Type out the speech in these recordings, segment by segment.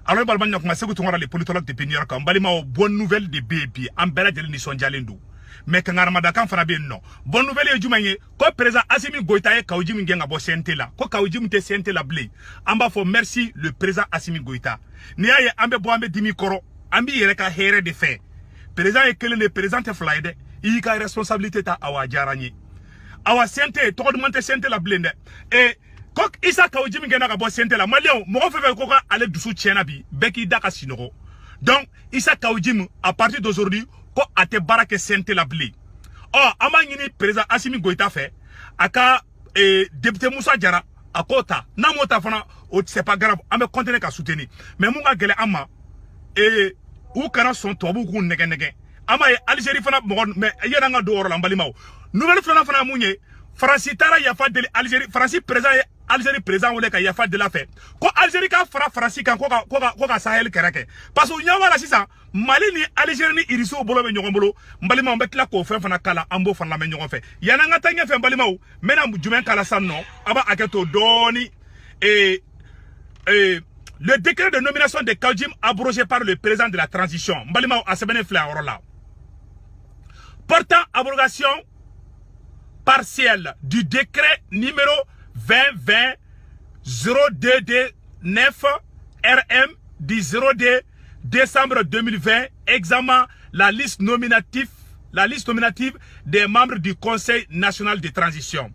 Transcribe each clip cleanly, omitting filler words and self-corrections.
alors balban kuma segu tongara les politologues de New York balima bonne nouvelle de baby en bela de ni sonjalendo mais kan armada kan fana be non bonne nouvelle e jumanye ko président Assimi Goïta e kawjimi ngenga bo sente la ko kawjimi te sente la blé amba fo merci le président Assimi Goïta ni aye ambe bo ambe dimi koro ambi yere ka here de fait président e kele le président te flyde i ka responsabilité ta awa jarani awa sente to ko monte sente la blé et kok isa kawjimi ngenga ka bo sente la malien mo fefe ko ka ale dusu tiena bi beki daka sinogo donc isa kawjimi à partir d'aujourd'hui ko ate barake sente la blé oh ama ngini président Assimi Goïta fait aka député Moussa Diarra akota na mota fana c'est pas grave ame continuer ka soutenir mais mun ga gele ama ou kana son tobu ku nege ama Algérie fana mais yena nga do orla mbalimaw nouvelle fana munye France tara yafa de Algérie France président Algérie président wole ka yafa de la fait ko Algérie ka fara France kan ko ka Sahel kereke parce que nyawa la sisa Mali ni Algérie ni iriso bolo be nyogon bolo mbalima mbek la ko fana kala ambo fana me nyogon fe yana nga tanya fe mbalima o mena jumen kala sanno aba aketo doni le décret de nomination de Kawjim abrogé par le président de la transition mbalima a sebene fla orola portant abrogation partielle du décret numéro 2020-02D9 RM du 0D décembre 2020 examen la liste nominative des membres du Conseil national de transition.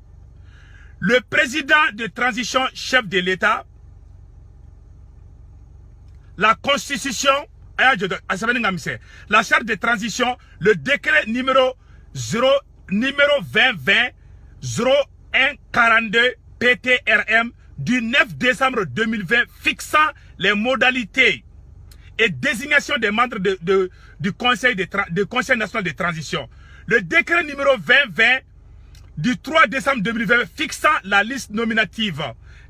Le président de transition, chef de l'État, la constitution, la charte de transition, le décret numéro 2020-0142 PTRM du 9 décembre 2020 fixant les modalités et désignation des membres du Conseil national de transition. Le décret numéro 2020 du 3 décembre 2020 fixant la liste nominative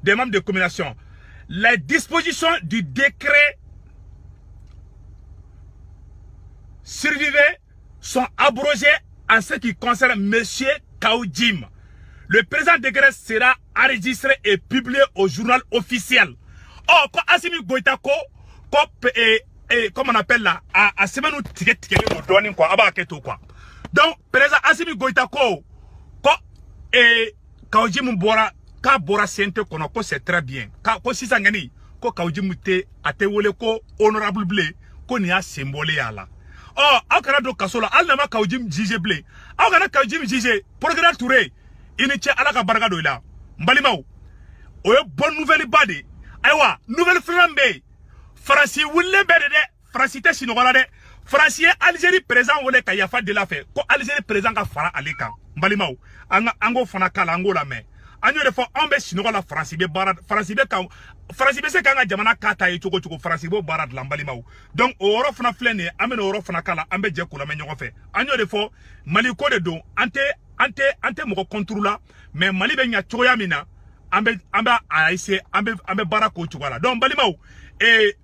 des membres de combination. Les dispositions du décret survivants sont abrogées en ce qui concerne M. Kawjim. Le présent décret sera enregistré et publié au journal officiel. Oh, quand Assimi Goïta comme on appelle là, à semaine où ticket nous donne quoi, aba keto quoi. Donc, président Assimi Goïta Kawjim bora sente kono ko c'est très bien. Ko si sangani ko Kawjim te ate wole ko honorable blé ko ni a symbole yala. Oh, akara do kasola al nama Kawjim jige blé. Akara Kawjim jige programme Touré. Iniche alaka baraka do ila. Mbalimaw. Oyo bonne nouvelle bade. Aywa, nouvelle flambe. France wulle bede de France te sinogola de France Algérie présent wole ka yafa de la fait ko Algérie présent ka fara aleka mbalimaw ango fana kala ango la me anyo de fo ambe sinogola France be barad France be se kanga jamana kata e choko France be barad la mbalimaw donc oro fana flene amene oro fana kala ambe je ko la me nyogo fe anyo de fo Mali ko de do ante mo contrôle mais Mali be nya choya mina ambe aise ambe barako chugala donc mbalimaw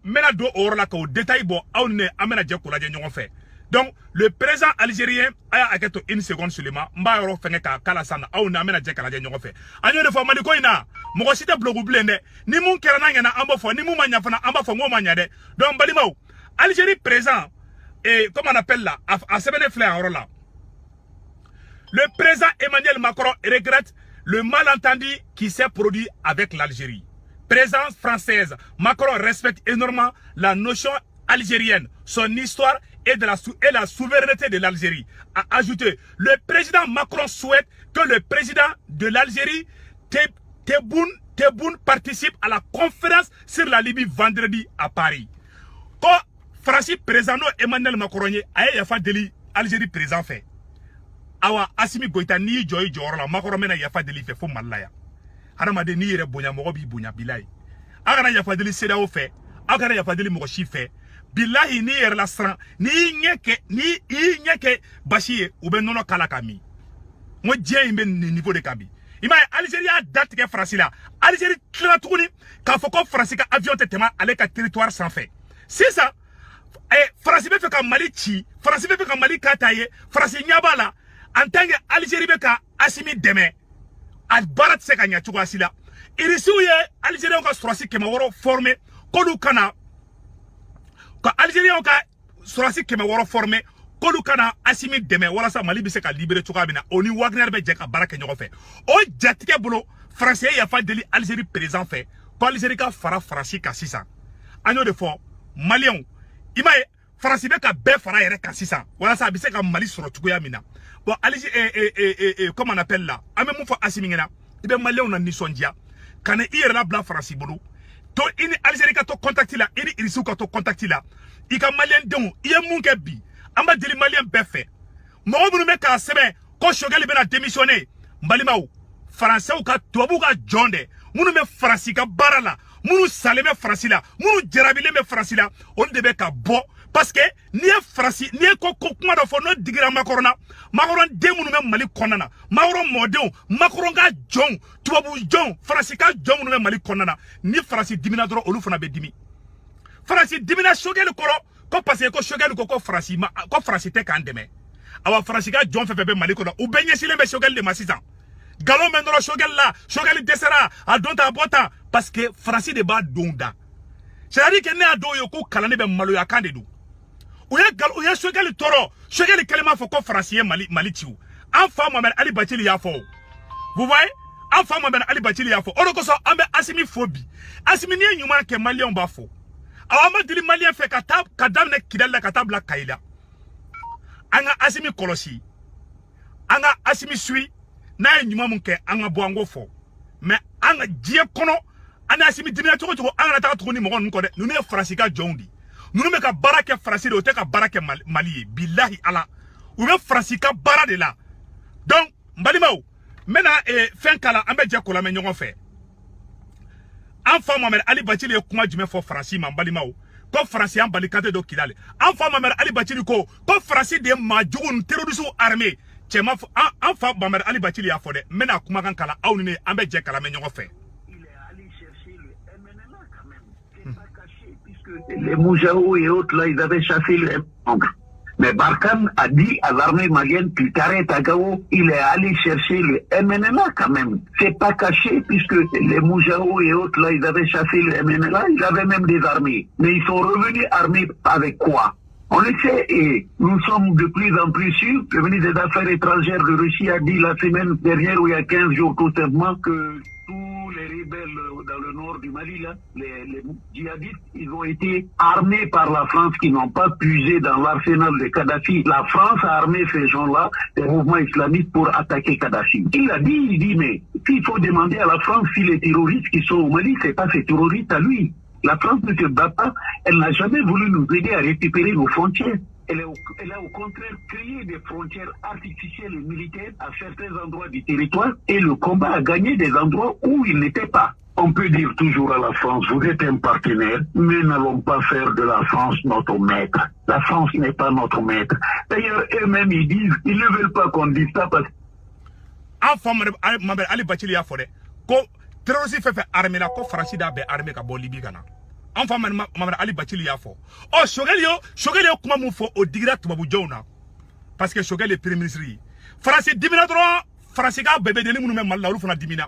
mena do orla ko détail bo awne amena je ko la nyon fait donc le président algérien aya aketo une seconde seulement mba yoro fenge ka kala sana awne amena je kala nyon fait anyo de fo Mali ko ina mo ko site blogu blende ni mun kera na ngana ambo fo ni mun manya fana amba fo ngo manya de donc mbalimaw Algérie présent comme on appelle là à sebene fleur orla le président Emmanuel Macron regrette le malentendu qui s'est produit avec l'Algérie. Présence française, Macron respecte énormément la notion algérienne, son histoire et la souveraineté de l'Algérie. A ajouté, le président Macron souhaite que le président de l'Algérie, Tebboune, participe à la conférence sur la Libye vendredi à Paris. Quand Francis président Emmanuel Macron a fait de l'Algérie présent fait. Awa Assimi Goïta ni joy jorla Macron mena yafa de li fe fo malaya. Haramade ni yere bonya mo bi bonya bilay. Agana yafa de li seda o fe, agana yafa de li mo chi fe. Billahi ni yere la sran ni nyeke bashi ou ben nono kala kami. Mo dien imbe niveau de kabi. Ima Algérie a date ke France là. Algérie tla tourni ka foko France ka avion tetema avec un territoire sans fait. C'est ça. France be fe ka Mali chi, France be fe ka Mali kataye, France nyabala. En tant que Algérie beka Assimi deme al barat se kanya chugo asila irisiuye Algérie ka strosi kema woro formé kodu kana ko Algérien ka sorasi kema woro formé kolu kana Assimi deme wala sa Mali bi se ka libérer coga bina oni Wagner be je ka baraka ñoko fe o jatike bolo français ya fa deli Algérie présent fait ko Algérie ka fara farasi ka sisa agno de fo malien imaye farasi be ka be fara yere ka sisa wala sa bi se ka Mali soro coga mina bon Algérie comment on appelle là ame mu fo Assimi ngena ibe malien na nisondia kana ire la bla farasi bolo to ini Algérie ka to contacti la ini irisu ka to contacti la ika malien don iye mun ke bi amba deli malien be fait mo bunu me ka sebe ko Choguel be na démissionner mbalimaw français ka tobu ka jonde munu me farasi ka barala munu saleme farasi la munu jarabile me farasi la on debe ka bo parce que ni e farasi ni e ko kuma do fo no digira Macron de munu me Mali konana Macron modon Macron ka jon tobu jon farasi ka jon munu me Mali konana ni farasi dimina doro olu fana be dimi farasi dimina Choguel koro ko parce que ko Choguel ko farasi ma ko farasi te kan deme awa farasi ka jon fe be Mali kono u benye sile be Choguel de masizan galon men doro Choguel la Choguel desera a donta bota parce que farasi de ba donda c'est-à-dire que ne ado yo ko kalane be malo ya kande du ou ya Choguel toro Choguel kelema fo ko farasi Mali tiou enfant Mohamed Ali Bathily ya fo vous voyez enfant Mohamed Ali Bathily ya fo oro ko so ambe Assimi phobie Assimi ni nyuma ke Malien ba fo awama dili Malien fe kadam ne kidalla katabla kaila anga Assimi kolosi anga Assimi sui na nyuma munke anga boango fo mais anga die kono ana Assimi dimina toko anga ta toko ni mo nko de nous ne farasi ka jondi nous ne ka barake farasi de o te ka barake Mali billahi ala ou be farasi ka bara de la donc mbalimaw mena fin kala ambe je ko la me nyon fe enfant Mohamed Ali Bathily kuma jume fo farasi ma mbalimaw ko farasi an balikate do kilale enfant Mohamed Ali Bathily ko farasi de majugun terroriste armée chema enfant Mohamed Ali Bathily ya fo de mena kuma kan kala awni ne ambe je kala me nyon fe il est allé chercher le MNLA quand même c'est pas caché puisque les Moujaou et autres là ils avaient chassé le MNLA. Mais Barkhane a dit à l'armée malienne Tulkare Tagao, il est allé chercher le MNLA quand même. C'est pas caché puisque les Moujaou et autres là, ils avaient chassé le MNLA, ils avaient même des armées. Mais ils sont revenus armés avec quoi? On le sait et nous sommes de plus en plus sûrs. Le ministre des Affaires étrangères de Russie a dit la semaine dernière ou il y a 15 jours tout simplement que tous les rebelles dans le nord du Mali, là, les djihadistes, ils ont été armés par la France qui n'ont pas puisé dans l'arsenal de Kadhafi. La France a armé ces gens-là, les mouvements islamistes, pour attaquer Kadhafi. Il dit, mais il faut demander à la France si les terroristes qui sont au Mali, c'est pas ces terroristes à lui. La France ne se bat pas, elle n'a jamais voulu nous aider à récupérer nos frontières. Elle a au contraire créé des frontières artificielles et militaires à certains endroits du territoire et le combat a gagné des endroits où il n'était pas. On peut dire toujours à la France, vous êtes un partenaire, mais n'allons pas faire de la France notre maître. La France n'est pas notre maître. D'ailleurs, eux-mêmes, ils disent, ils ne veulent pas qu'on dise ça parce que... enfant Mohamed Ali Bathily ya fo de ko terroriste fait armée la ko farasi da be armée ka bo Libye kana enfant Mohamed Ali Bathily ya fo oh Choguel yo kuma mu fo o digira tubabu jona parce que Choguel est premier ministre farasi dimina droit farasi ka bébé de ni munu me malla ru fana dimina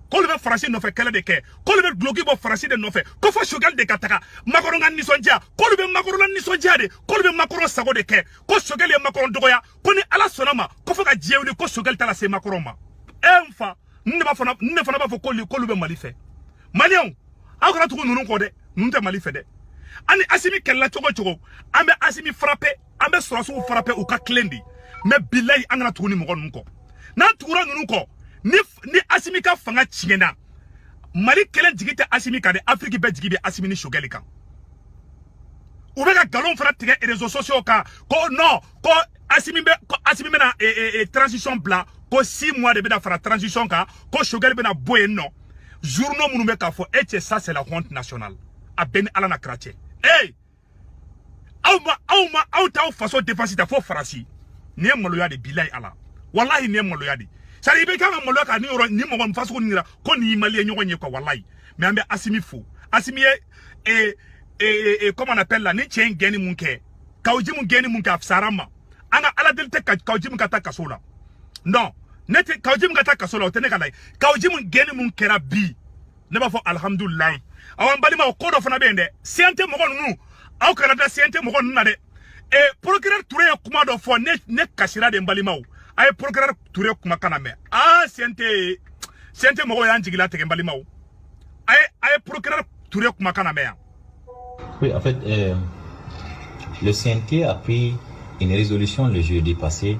ko le be farasi no fe kala de ke ko le be bloqué bo farasi de no fe ko fo Choguel de kataka Macron nga nisondia ko le be Macron na nisondia de ko le be Macron sago de ke ko Choguel ye Macron dogoya ko ni ala sonama ko fo ka jiewni ko Choguel tala se Macron ma enfa ne fana ba fo ko le be Mali fe Malien akora tuko nunu ko de nunte Mali fe de ani Assimi kella chogo ambe Assimi frappé ambe sorosu frappé ou ka klendi mais billahi angana tuko ni mo ko na tukura nunu ko ni Assimi ka fanga chingena Mali kelen jigite Assimi ka de Afrique be jigibe Assimi ni Choguel kan ou be ka galon fana tige réseaux sociaux ka ko non ko Assimi be na transition blanc ko 6 mois de be da fara transition ka ko Choguel be na boye non journaux munu be ka fo et ça c'est la honte nationale a ben ala na krache hey aw ta façon défensive ta fo farasi ni maloya de billahi ala wallahi ni maloya de sari be ka maloya ka ni ro ni mo gon façon ni ra ko ni mali nyo nye ko wallahi mais ambe Assimi fo Assimi comment on appelle là ni tien geni munke kawji mun geni munke afsarama ana ala delte kawji mun kata kasola non nete kawji mun kata kasola otene kala kawji mun geni mun kera bi ne ba fo alhamdulillah awan balima ko do fana bende siante mo gon nu au Canada CNT mo na de et procureur Touré kuma do fo ne kasira de mbalimaw ay procureur Touré kuma kana me CNT mo ya njigila te mbalimaw ay procureur Touré kuma kana me. Oui, en fait le CNT a pris une résolution le jeudi passé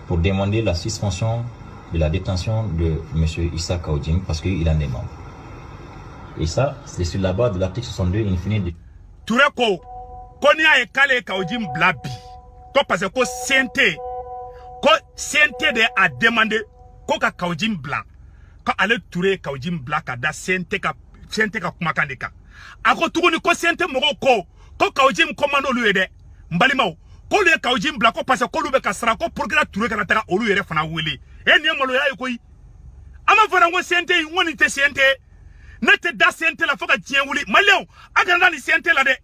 pour demander la suspension de la détention de M. Issa Kaoudim parce qu'il en est membre. Et ça, c'est sur la base de l'article 62 infini de... Touré ko ni a kale Kaoudim blabi. Ko parce que CNT de a demandé ko ka Kaoudim blanc. Ko ale Touré Kaoudim blanc ka da CNT ka kuma kandika. Ako tuguni ko CNT mogo ko Kaoudim commando lu ede. Mbalimaw ko le Kaoudim blanc ko parce que lu be ka sara ko procureur Touré kana taka olu yere fana wele. Eni amalo ya koyi. Ama fana ngo CNT ngoni te CNT. Nete da CNT la foka tien wuli. Malion agana ni CNT la de.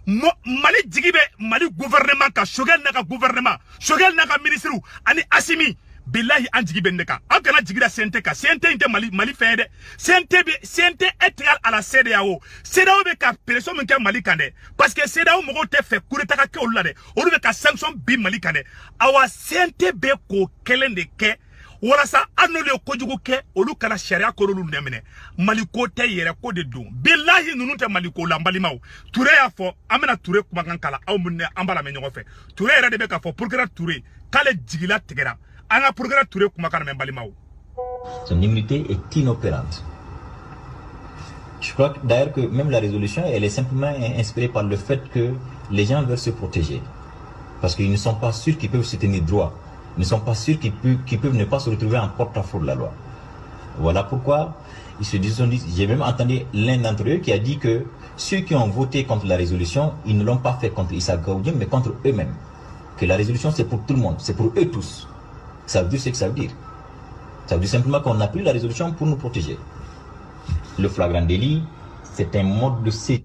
Mali jigibe Mali gouvernement ka Shogel naka gouvernement Shogel naka ministre ani Assimi billahi an jigibe ndeka agana jigida CNT ka CNT inte Mali fede CNT est égal à la CEDEAO CEDEAO be ka pression min ke Mali kande parce que CEDEAO mogo te fe coup d'état ka ke olula de olu be ka sanction bi Mali kande awa CNT be ko kelen de ke wala sa anole kojugu ke olu kala sharia ko olu nemene Mali ko te yere ko de don billahi nunu te Mali ko la mbalimaw Touré ya fo amena Touré kuma kan kala aw munne ambala me nyogo fe Touré yere de be ka fo procureur Touré kale jigila tegera anga procureur Touré kuma kan me mbalimaw. Son immunité est inopérante. Je crois d'ailleurs que même la résolution elle est simplement inspirée par le fait que les gens veulent se protéger parce qu'ils ne sont pas sûrs qu'ils peuvent se tenir droit. Ils ne sont pas sûrs qu'ils peuvent ne pas se retrouver en porte-à-faux de la loi. Voilà pourquoi ils se disent, j'ai même entendu l'un d'entre eux qui a dit que ceux qui ont voté contre la résolution, ils ne l'ont pas fait contre Issa Kaoudim, mais contre eux-mêmes. Que la résolution c'est pour tout le monde, c'est pour eux tous. Ça veut dire ce que ça veut dire. Ça veut dire simplement qu'on a pris la résolution pour nous protéger. Le flagrant délit, c'est un mode de sécurité.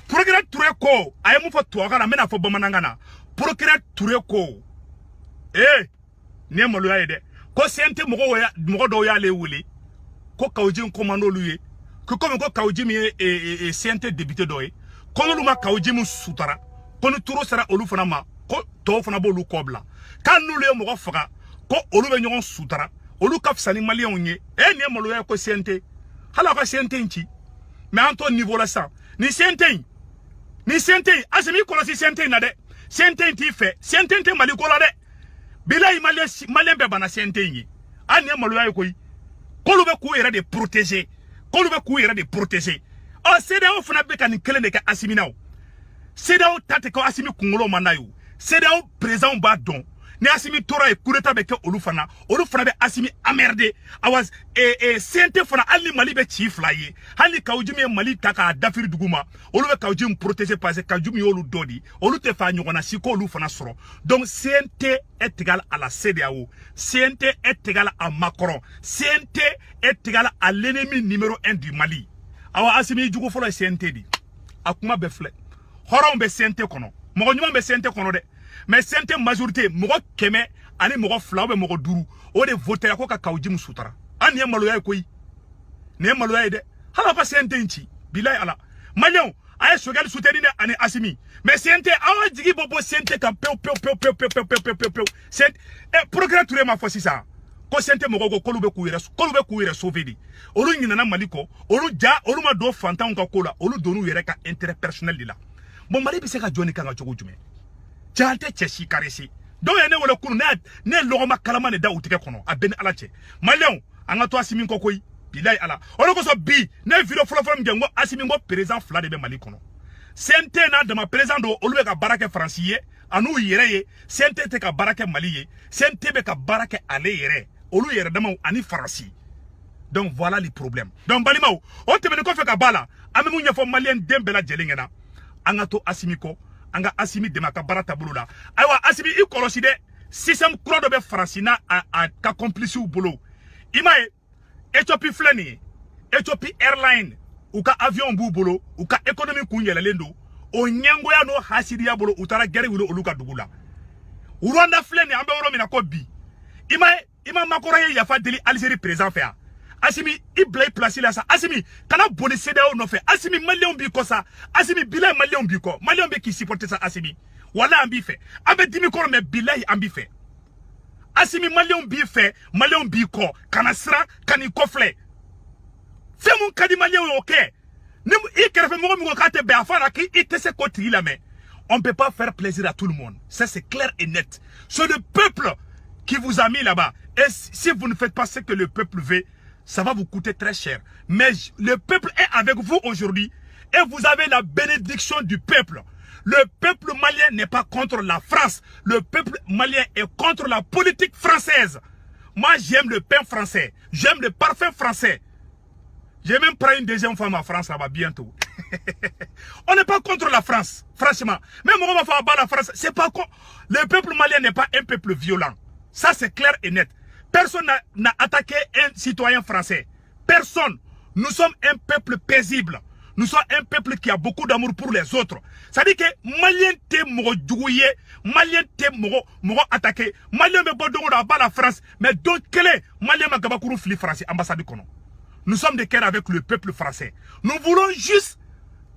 Procureur Touré ko aye mu fo tuwaga na mena fo bamanangana procureur Touré ko ne malo ya de ko CNT mogo do ya le wuli ko Kaoudim commando luye ko comme ko Kaoudim e CNT député doye ko lu ma Kaoudim sutara ko nu turo sara olu fana ma ko to fana bo lu kobla kan nu le mogo faga ko olu be nyon sutara olu kafsani malien onye ne malo ya ko CNT hala ko CNT nchi mais en ton niveau là ça ni CNT asemi kola si CNT na de CNT ti fe CNT te Mali kola de bilahi malien be bana CNT yi ani malu ya koyi kolu be ku yere de protéger o CEDEAO fana be kan kelen de ka Assimi naw CEDEAO tate ko Assimi kungolo manayo CEDEAO président ba don ni Assimi tora e coup d'état be ke olu fana be Assimi amerde awas CNT fana ali Mali be chi flaye hali Kaoudim Mali taka dafiri duguma olu be Kaoudim protéger parce que Kaoudim yolu dodi olu te fa nyogona siko olu fana soro donc CNT est égal à la CEDEAO CNT est égal à Macron CNT est égal à l'ennemi numéro 1 du Mali awa Assimi jugo folo CNT di akuma be fle horon be CNT kono mo nyuma be CNT kono de mais CNT majorité mogo keme ani mogo fla be mogo duru o de voter ko ka Kaoudim sutara ani malo ya koyi ne malo ya de hala pa CNT nchi bilay ala Malion ay Shogel soutenir ani Assimi mais CNT awa jigi bobo CNT ka peu c'est procureur Touré ma fois ça ko CNT mogo ko kolube ku yere sauver di olu nyina Mali ko olu ma do fantan ka kola olu donu yere ka intérêt personnel di la bon Mali bi se ka joni kan ga jogo jume jante cheshi karesi do ene wala kunu ne logoma kalama ne da utike kono abeni ala che Malion anga to Assimi ko koyi bilay ala ono ko so bi ne video folo ngengo Assimi ngo président fla de be Mali kono CNT na de ma président do olu be ka barake francier anu yere ye CNT te ka barake Mali ye CNT be ka barake ale yere olu yere dama ani franci donc voilà les problèmes donc balimaw o tebe ko fe ka bala amemu nyefo malien dembela jelingena anga to Assimi ko anga Assimi de maka barata bulula aywa Assimi I kolosi de système kro do be francina a ka complice u bolo imae Ethiopie flani Ethiopie airline ou ka avion bu bolo ou ka économie ku yelelendo o nyango ya no hasidi ya bolo utara gere wilo oluka dugula Rwanda flani ambe oro mina ko bi ima makoro ye yafa deli Algérie président faire Assimi i blay place là ça Assimi kana boni CEDEAO no fait Assimi malien bi ko ça Assimi billahi malien bi ko malien bi qui supporter ça Assimi wala ambi fait ambe dimi ko mais billahi ambi fait Assimi malien bi fait malien bi ko kana sra kani kofle fait mon kadi malien OK ni i kere fait mo ko ka te be afara ki i te se ko tri la mais on ne peut pas faire plaisir à tout le monde. Ça, c'est clair et net. C'est le peuple qui vous a mis là-bas. Et si vous ne faites pas ce que le peuple veut, ça va vous coûter très cher. Mais le peuple est avec vous aujourd'hui. Et vous avez la bénédiction du peuple. Le peuple malien n'est pas contre la France. Le peuple malien est contre la politique française. Moi, j'aime le pain français. J'aime le parfum français. J'ai même pris une deuxième femme en France là-bas bientôt. On n'est pas contre la France, franchement. Même on va faire la France, c'est pas con. Le peuple malien n'est pas un peuple violent. Ça, c'est clair et net. Personne n'a attaqué un citoyen français. Personne. Nous sommes un peuple paisible. Nous sommes un peuple qui a beaucoup d'amour pour les autres. Ça dit que Malien te moro djouye, Malien te moro attaqué, Malien me bodongo da la France, mais donc quel est Malien ma gabakuru fli français ambassade kono. Nous sommes de cœur avec le peuple français. Nous voulons juste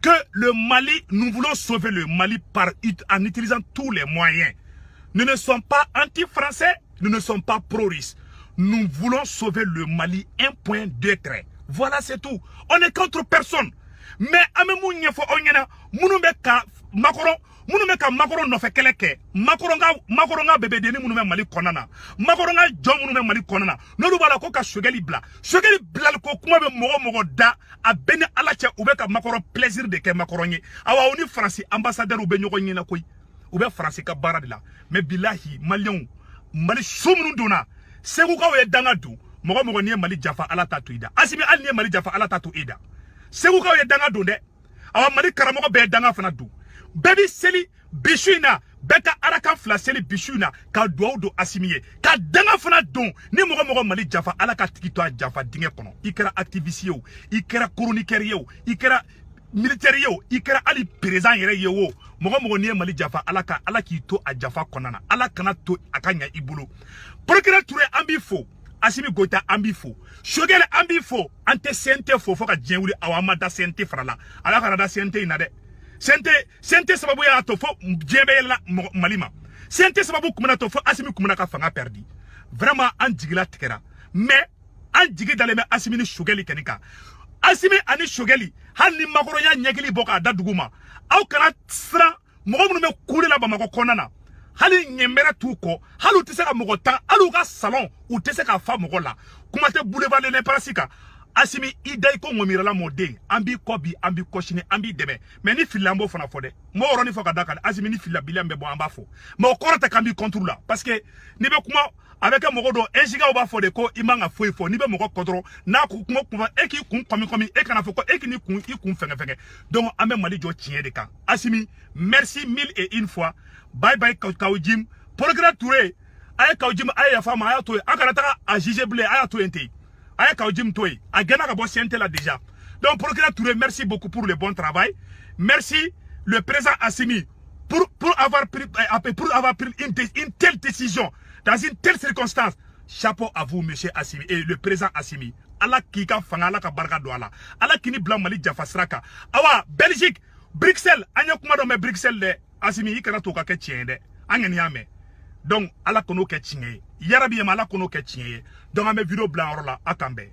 que le Mali, nous voulons sauver le Mali en utilisant tous les moyens. Nous ne sommes pas anti-français, nous ne sommes pas pro-russes. Nous voulons sauver le Mali, un point, deux traits. Voilà, c'est tout. On est contre personne. Mais amemou nyefo onyena munumeka Macron munumeka Macron no fe keleke Macron nga bébé deni munume Mali konana Macron nga jom munume Mali konana no lu bala ko ka shogeli bla ko kuma be mogo da a bene ala che ubeka Macron plaisir de ke Macron ye awa oni France ambassadeur ube nyogo nyina koy ube France ka bara de la mais billahi Malion Mali somnu dona segu ka we danga du mogo ni Mali jafa ala tatu ida asimi al ni Mali jafa ala tatu ida segu ka ye danga donde awa Mali karamogo be danga fana du bebi seli bisuina beka araka fla seli bisuina ka do asimiye ka danga fana don ni mogo Mali jafa ala ka tikito jafa dinge kono ikera activiste yo ikera chroniqueur yo ikera militaire yo ikera ali président yere yo mogo ni Mali jafa ala ki to a jafa konana ala kana to akanya ibulu procureur Touré ambifo Assimi Goïta ambifo Shogel ambifo ante sente fo ka djenwuli awama da sente frala ala kana da sente inade sente sababu ya to fo djebe la malima sente sababu kumana to fo Assimi kumana ka fanga perdi vraiment an jigila tikera mais an jigi daleme Assimi ni Shogeli kenika Assimi ani Shogeli hal ni makoro ya nyegili boka da duguma aw kana sra mogo mu me kule la Bamako konana hali nyembera tuko halu tiseka mogota halu ka salon ou tiseka fa mogola kuma te boulevard le parasika Assimi idai ko ngomira la mode ambi kobi ambi koshini ambi deme mais ni filambo fana fode mo oroni foka daka Assimi ni filabili ambe bo amba fo mais okorata kambi contrôle là parce que ni be kuma avec un mogodo enjiga oba fode ko imanga fo ni be mogo contrôle na ku kuma eki kun komi e kana fo ko eki ni kun i kun fenge donc ambe Mali jo tien de kan Assimi merci mille et une fois. Bye bye Kaoujim. Procureur Touré, aye Kaoujim aye ya fama aye toye. Akarata a jige blé aye toye ente. Aye Kaoujim toye. A gana ka bo siente là déjà. Donc Procureur Touré, merci beaucoup pour le bon travail. Merci le président Assimi pour avoir pris une telle décision dans une telle circonstance. Chapeau à vous monsieur Assimi et le président Assimi. Allah ki ka fanga Allah ka barka do Allah. Allah kini blanc Mali jafa sraka. Awa Belgique, Bruxelles, anya kuma do me Bruxelles le Assimi ikana to ka ke tiende angeni ame donc ala kono ke tiende yarabi ma ala kono ke tiende donc ame vidéo blanc la akambe